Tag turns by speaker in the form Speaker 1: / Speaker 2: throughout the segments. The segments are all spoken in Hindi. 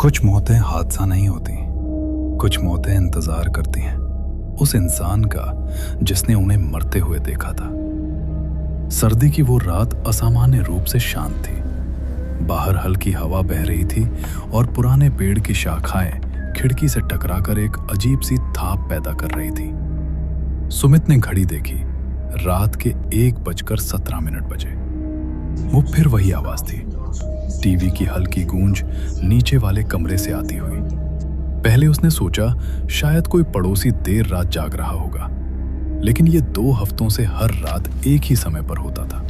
Speaker 1: कुछ मौतें हादसा नहीं होती, कुछ मौतें इंतजार करती हैं उस इंसान का जिसने उन्हें मरते हुए देखा था। सर्दी की वो रात असामान्य रूप से शांत थी। बाहर हल्की हवा बह रही थी और पुराने पेड़ की शाखाएं खिड़की से टकराकर एक अजीब सी थाप पैदा कर रही थी। सुमित ने घड़ी देखी, रात के 1:17 बजे। वो फिर वही आवाज थी, टीवी की हल्की गूंज नीचे वाले कमरे से आती हुई। पहले उसने सोचा शायद कोई पड़ोसी देर रात जाग रहा होगा, लेकिन ये 2 हफ्तों से हर रात एक ही समय पर होता था।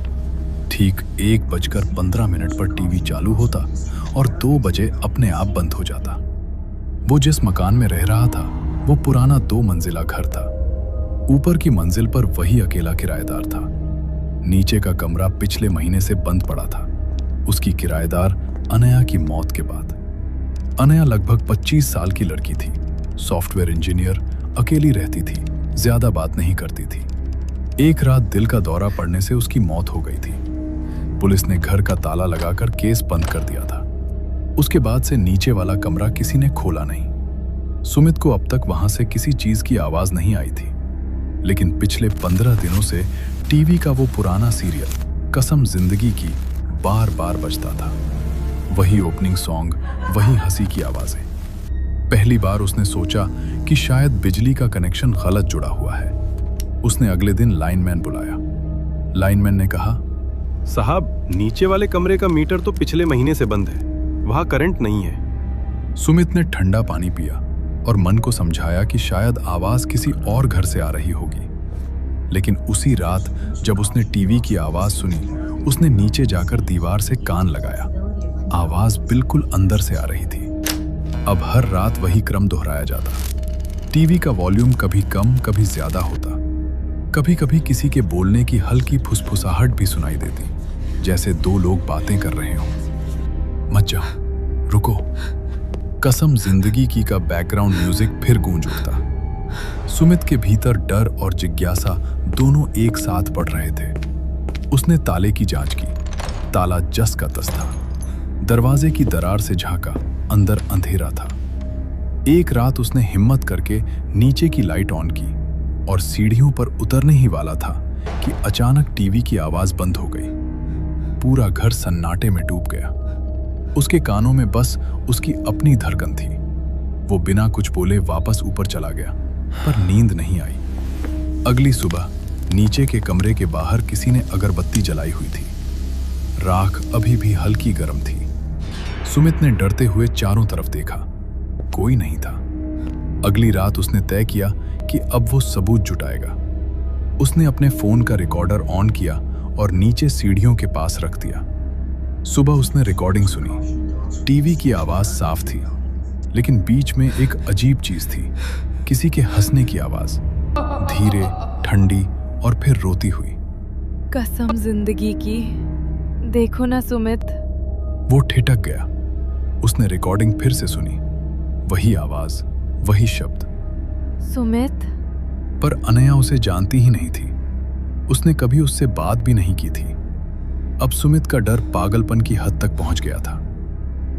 Speaker 1: ठीक 1:15 पर टीवी चालू होता और 2 बजे अपने आप बंद हो जाता। वो जिस मकान में रह रहा था वो पुराना 2 मंजिला घर था। ऊपर की मंजिल पर वही अकेला किराएदार था। नीचे का कमरा पिछले महीने से बंद पड़ा था, उसकी किराएदार अनया की मौत के बाद। अनया लगभग 25 साल की लड़की थी, सॉफ्टवेयर इंजीनियर, अकेली रहती थी, ज्यादा बात नहीं करती थी। एक रात दिल का दौरा पड़ने से उसकी मौत हो गई थी। पुलिस ने घर का ताला लगाकर केस बंद कर दिया था। उसके बाद से नीचे वाला कमरा किसी ने खोला नहीं। सुमित को अब तक वहां से किसी चीज की आवाज नहीं आई थी, लेकिन पिछले 15 दिनों से टीवी का वो पुराना सीरियल कसम जिंदगी की बार बार बजता था। वही ओपनिंग सॉन्ग, वही हंसी की आवाजें। पहली बार उसने सोचा कि शायद बिजली का कनेक्शन गलत जुड़ा हुआ है। उसने अगले दिन लाइनमैन बुलाया। लाइनमैन ने कहा,
Speaker 2: साहब, नीचे वाले कमरे का मीटर तो पिछले महीने से बंद है, वहां करंट नहीं है।
Speaker 1: सुमित ने ठंडा पानी पिया और मन को समझाया कि शायद आवाज किसी और घर से आ रही होगी। लेकिन उसी रात जब उसने टीवी की आवाज सुनी, उसने नीचे जाकर दीवार से कान लगाया। आवाज बिल्कुल अंदर से आ रही थी। अब हर रात वही क्रम दोहराया जाता। टीवी का वॉल्यूम कभी कम कभी ज्यादा होता। कभी कभी किसी के बोलने की हल्की फुसफुसाहट भी सुनाई देती, जैसे 2 लोग बातें कर रहे हों। मत जाओ, रुको। कसम जिंदगी की का बैकग्राउंड म्यूजिक फिर गूंज उठता। सुमित के भीतर डर और जिज्ञासा दोनों एक साथ बढ़ रहे थे। उसने ताले की जांच की। ताला जस का तस था। दरवाजे की दरार से झांका, अंदर अंधेरा था। एक रात उसने हिम्मत करके नीचे की लाइट ऑन की और सीढ़ियों पर उतरने ही वाला था कि अचानक टीवी की आवाज बंद हो गई। पूरा घर सन्नाटे में डूब गया। उसके कानों में बस उसकी अपनी धड़कन थी। वो बिना कुछ बोले वापस ऊपर चला गया, पर नींद नहीं आई। अगली सुबह नीचे के कमरे के बाहर किसी ने अगरबत्ती जलाई हुई थी। राख अभी भी हल्की गर्म थी। सुमित ने डरते हुए चारों तरफ देखा, कोई नहीं था। अगली रात उसने तय किया कि अब वो सबूत जुटाएगा। उसने अपने फोन का रिकॉर्डर ऑन किया और नीचे सीढ़ियों के पास रख दिया। सुबह उसने रिकॉर्डिंग सुनी। टीवी की आवाज साफ थी, लेकिन बीच में एक अजीब चीज थी, किसी के हंसने की आवाज, धीरे, ठंडी और फिर रोती हुई।
Speaker 3: कसम जिंदगी की, देखो ना सुमित।
Speaker 1: वो ठिठक गया। उसने रिकॉर्डिंग फिर से सुनी। वही आवाज, वही शब्द।
Speaker 3: सुमित।
Speaker 1: पर अनया उसे जानती ही नहीं थी। उसने कभी उससे बात भी नहीं की थी। अब सुमित का डर पागलपन की हद तक पहुंच गया था।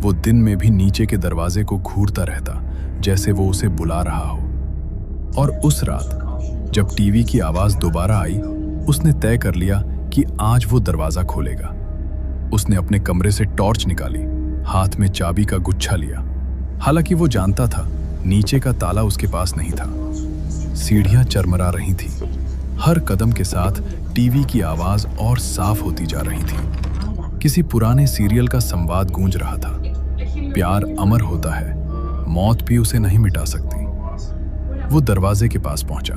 Speaker 1: वो दिन में भी नीचे के दरवाजे को घूरता रहता, जैसे वो उसे बुला रहा हो। और उस रात जब टीवी की आवाज दोबारा आई, उसने तय कर लिया कि आज वो दरवाजा खोलेगा। उसने अपने कमरे से टॉर्च निकाली, हाथ में चाबी का गुच्छा लिया। हालांकि वो जानता था नीचे का ताला उसके पास नहीं था। सीढ़ियां चरमरा रही थी। हर कदम के साथ टीवी की आवाज और साफ होती जा रही थी। किसी पुराने सीरियल का संवाद गूंज रहा था, प्यार अमर होता है, मौत भी उसे नहीं मिटा सकती। वो दरवाजे के पास पहुंचा,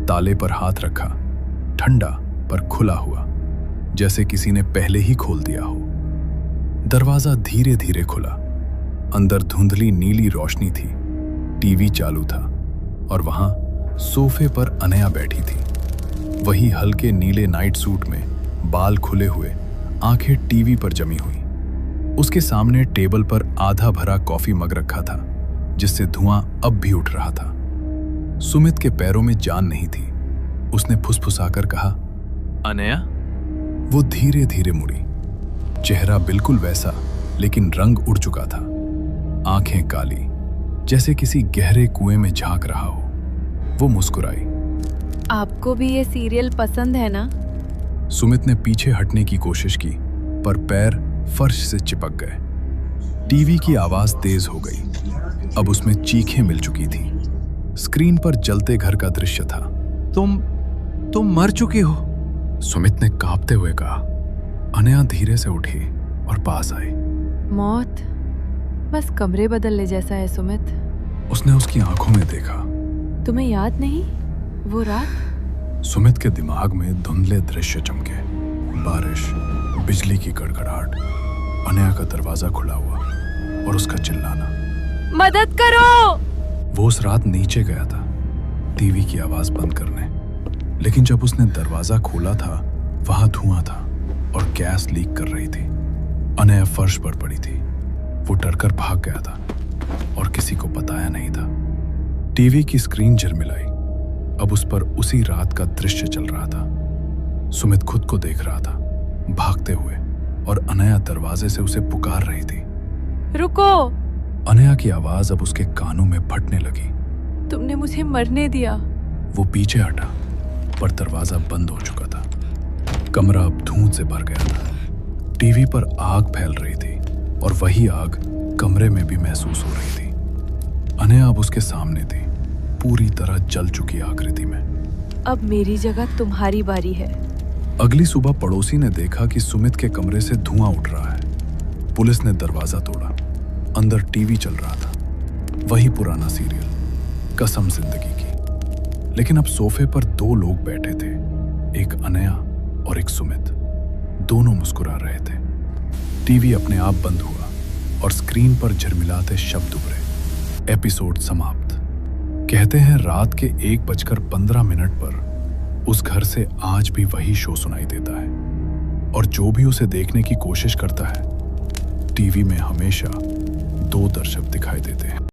Speaker 1: ताले पर हाथ रखा। ठंडा पर खुला हुआ, जैसे किसी ने पहले ही खोल दिया हो। दरवाजा धीरे धीरे खुला। अंदर धुंधली नीली रोशनी थी। टीवी चालू था और वहां सोफे पर अनया बैठी थी। वही हल्के नीले नाइट सूट में, बाल खुले हुए, आंखें टीवी पर जमी हुई। उसके सामने टेबल पर आधा भरा कॉफी मग रखा था, जिससे धुआं अब भी उठ रहा था। सुमित के पैरों में जान नहीं थी। उसने फुसफुसाकर कहा,
Speaker 2: अनया।
Speaker 1: वो धीरे धीरे मुड़ी। चेहरा बिल्कुल वैसा, लेकिन रंग उड़ चुका था। आंखें काली, जैसे किसी गहरे कुएं में झांक रहा हो। वो मुस्कुराई।
Speaker 3: आपको भी ये सीरियल पसंद है ना?
Speaker 1: सुमित ने पीछे हटने की कोशिश की, पर पैर फर्श से चिपक गए। टीवी की आवाज तेज हो गई। अब उसमें चीखें मिल चुकी थी। स्क्रीन पर जलते घर का दृश्य था। तुम मर चुकी हो, सुमित ने कांपते हुए कहा। अनया धीरे से उठी और पास आई।
Speaker 3: मौत बस कमरे बदलने जैसा है सुमित।
Speaker 1: उसने उसकी आंखों में देखा।
Speaker 3: तुम्हें याद नहीं वो रात?
Speaker 1: सुमित के दिमाग में धुंधले दृश्य चमके। बारिश, बिजली की गड़गड़ाहट, अनया का दरवाजा खुला हुआ और उसका चिल्लाना,
Speaker 3: मदद करो।
Speaker 1: वो उस रात नीचे गया था टीवी की आवाज बंद करने, लेकिन जब उसने दरवाजा खोला था वहां धुआं था और गैस लीक कर रही थी। अनया फर्श पर पड़ी थी। वो डरकर भाग गया था और किसी को बताया नहीं था। टीवी की स्क्रीन झिलमिलाई। अब उस पर उसी रात का दृश्य चल रहा था। सुमित खुद को देख रहा था भागते हुए, और अनया दरवाजे से उसे पुकार रही थी,
Speaker 3: रुको।
Speaker 1: अनया की आवाज अब उसके कानों में फटने लगी।
Speaker 3: तुमने मुझे मरने दिया।
Speaker 1: वो पीछे हटा, पर दरवाजा बंद हो चुका था। कमरा अब धुंध से भर गया था। टीवी पर आग फैल रही थी और वही आग कमरे में भी महसूस हो रही थी। अनया अब उसके सामने थी, पूरी तरह जल चुकी आकृति में।
Speaker 3: अब मेरी जगह तुम्हारी बारी है।
Speaker 1: अगली सुबह पड़ोसी ने देखा कि सुमित के कमरे से धुआं उठ रहा है। पुलिस ने दरवाजा तोड़ा। अंदर टीवी चल रहा था, वही पुराना सीरियल, कसम जिंदगी की। लेकिन अब सोफे पर दो लोग बैठे थे, एक अनया और एक सुमित। दोनों मुस्कुरा रहे थे। टीवी अपने आप बंद हुआ और स्क्रीन पर झिलमिलाते शब्द उभरे। एपिसोड समाप्त। कहते हैं रात के 1:15 पर उस घर से आज भी वही शो सुनाई देता है, और जो भी उसे देखने की कोशिश करता है, टीवी में हमेशा 2 दर्शक दिखाई देते हैं।